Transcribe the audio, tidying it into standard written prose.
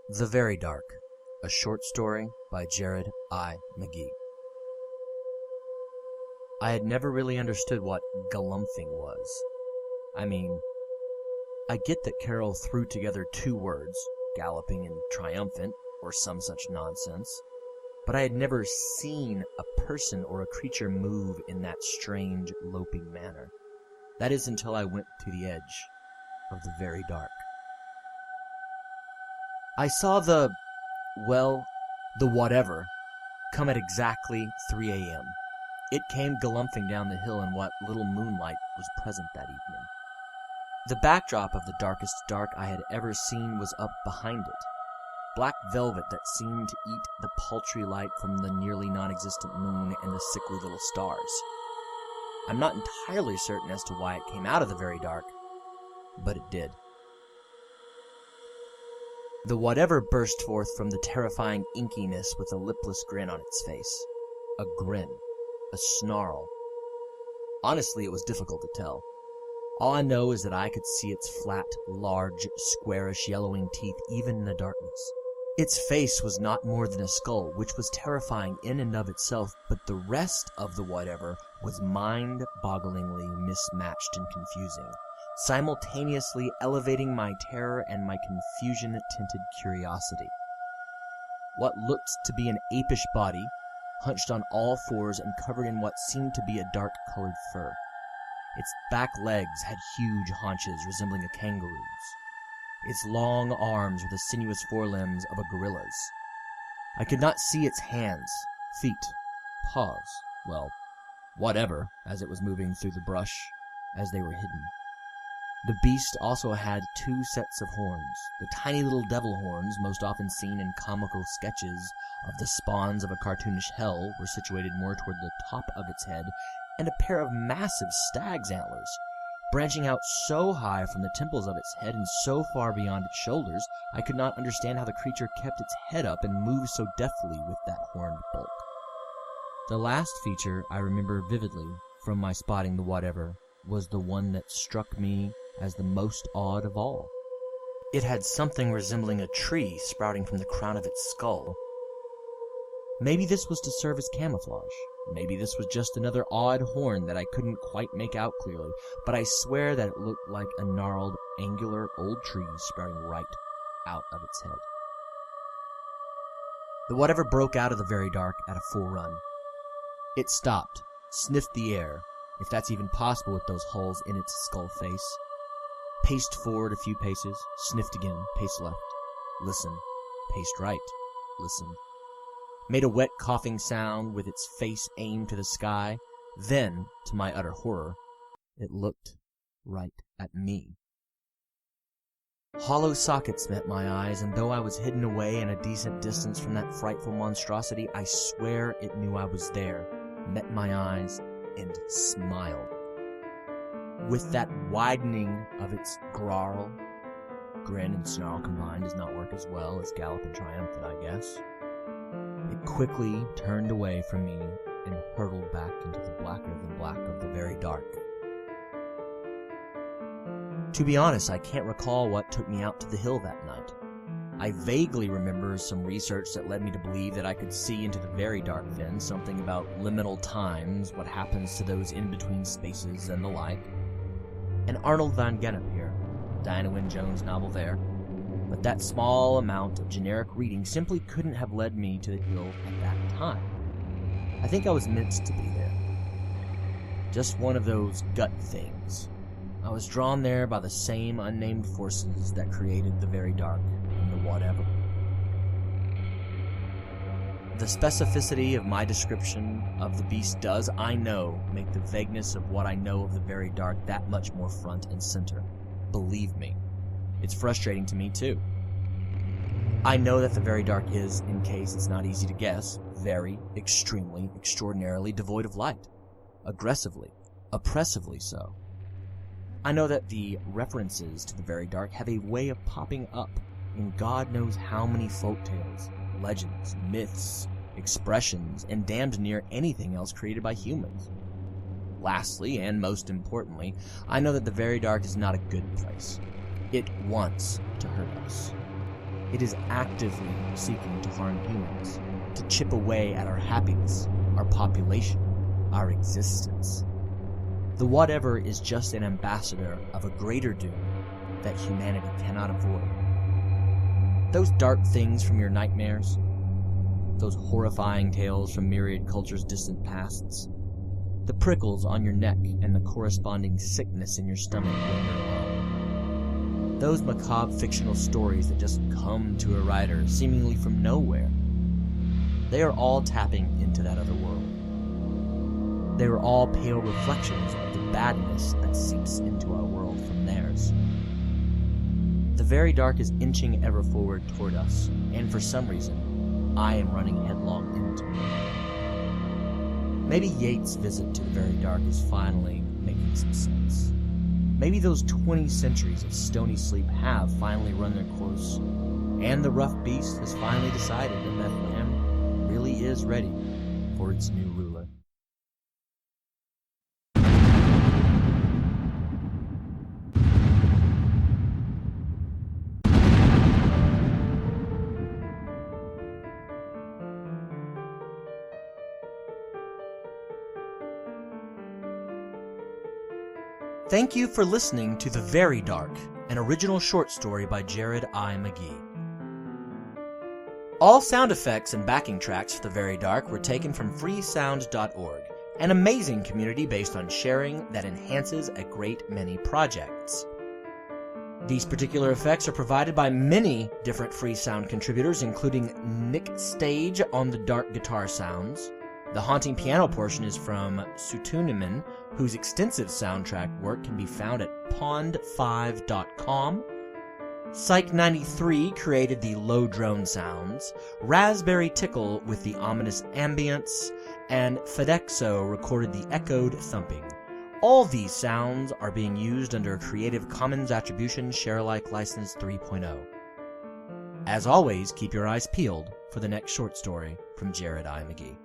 The Very Dark, a short story by Jared I. McGee. I had never really understood what galumphing was. I mean, I get that Carol threw together two words, galloping and triumphant, or some such nonsense, but I had never seen a person or a creature move in that strange, loping manner. That is until I went to the edge of the very dark. I saw the whatever, come at exactly 3 a.m. It came galumphing down the hill in what little moonlight was present that evening. The backdrop of the darkest dark I had ever seen was up behind it. Black velvet that seemed to eat the paltry light from the nearly non-existent moon and the sickly little stars. I'm not entirely certain as to why it came out of the very dark, but it did. The whatever burst forth from the terrifying inkiness with a lipless grin on its face. A grin. A snarl. Honestly, it was difficult to tell. All I know is that I could see its flat, large, squarish, yellowing teeth even in the darkness. Its face was not more than a skull, which was terrifying in and of itself, but the rest of the whatever was mind-bogglingly mismatched and confusing, simultaneously elevating my terror and my confusion-tinted curiosity. What looked to be an apish body, hunched on all fours and covered in what seemed to be a dark-colored fur. Its back legs had huge haunches resembling a kangaroo's. Its long arms were the sinuous forelimbs of a gorilla's. I could not see its hands, feet, paws, whatever, as it was moving through the brush, as they were hidden. The beast also had two sets of horns. The tiny little devil horns, most often seen in comical sketches of the spawns of a cartoonish hell, were situated more toward the top of its head, and a pair of massive stag's antlers, branching out so high from the temples of its head and so far beyond its shoulders, I could not understand how the creature kept its head up and moved so deftly with that horned bulk. The last feature I remember vividly from my spotting the whatever was the one that struck me as the most odd of all. It had something resembling a tree sprouting from the crown of its skull. Maybe this was to serve as camouflage. Maybe this was just another odd horn that I couldn't quite make out clearly, but I swear that it looked like a gnarled, angular old tree sprouting right out of its head. The whatever broke out of the very dark at a full run. It stopped, sniffed the air, if that's even possible with those holes in its skull face, paced forward a few paces, sniffed again, paced left, listened, paced right, listened, made a wet coughing sound with its face aimed to the sky. Then, to my utter horror, it looked right at me. Hollow sockets met my eyes, and though I was hidden away in a decent distance from that frightful monstrosity, I swear it knew I was there, met my eyes, and smiled. With that widening of its grin and snarl combined does not work as well as gallop and triumphant, I guess. It quickly turned away from me and hurtled back into the blacker than black of the very dark. To be honest, I can't recall what took me out to the hill that night. I vaguely remember some research that led me to believe that I could see into the very dark then, something about liminal times, what happens to those in-between spaces, and the like. And Arnold van Gennep here, Diana Wynne Jones' novel there. But that small amount of generic reading simply couldn't have led me to the hill at that time. I think I was meant to be there. Just one of those gut things. I was drawn there by the same unnamed forces that created the very dark and the whatever. The specificity of my description of the beast does, I know, make the vagueness of what I know of the very dark that much more front and center. Believe me. It's frustrating to me, too. I know that the very dark is, in case it's not easy to guess, very, extremely, extraordinarily devoid of light. Aggressively, oppressively so. I know that the references to the very dark have a way of popping up in God knows how many folktales, legends, myths, expressions, and damned near anything else created by humans. Lastly, and most importantly, I know that the very dark is not a good place. It wants to hurt us. It is actively seeking to harm humans, to chip away at our happiness, our population, our existence. The whatever is just an ambassador of a greater doom that humanity cannot avoid. Those dark things from your nightmares, those horrifying tales from myriad cultures' distant pasts, the prickles on your neck and the corresponding sickness in your stomach when you're alone. Those macabre fictional stories that just come to a writer seemingly from nowhere. They are all tapping into that other world. They are all pale reflections of the badness that seeps into our world from theirs. The very dark is inching ever forward toward us, and for some reason, I am running headlong into it. Maybe Yeats' visit to the very dark is finally making some sense. Maybe those 20 centuries of stony sleep have finally run their course, and the rough beast has finally decided that Bethlehem really is ready for its new ruler. Thank you for listening to The Very Dark, an original short story by Jared I. McGee. All sound effects and backing tracks for The Very Dark were taken from freesound.org, an amazing community based on sharing that enhances a great many projects. These particular effects are provided by many different free sound contributors, including Nick Stage on the dark guitar sounds. The haunting piano portion is from Sutuneman, whose extensive soundtrack work can be found at pond5.com. Psych93 created the low drone sounds, Raspberry Tickle with the ominous ambience, and Fedexo recorded the echoed thumping. All these sounds are being used under Creative Commons Attribution Share-alike License 3.0. As always, keep your eyes peeled for the next short story from Jared I. McGee.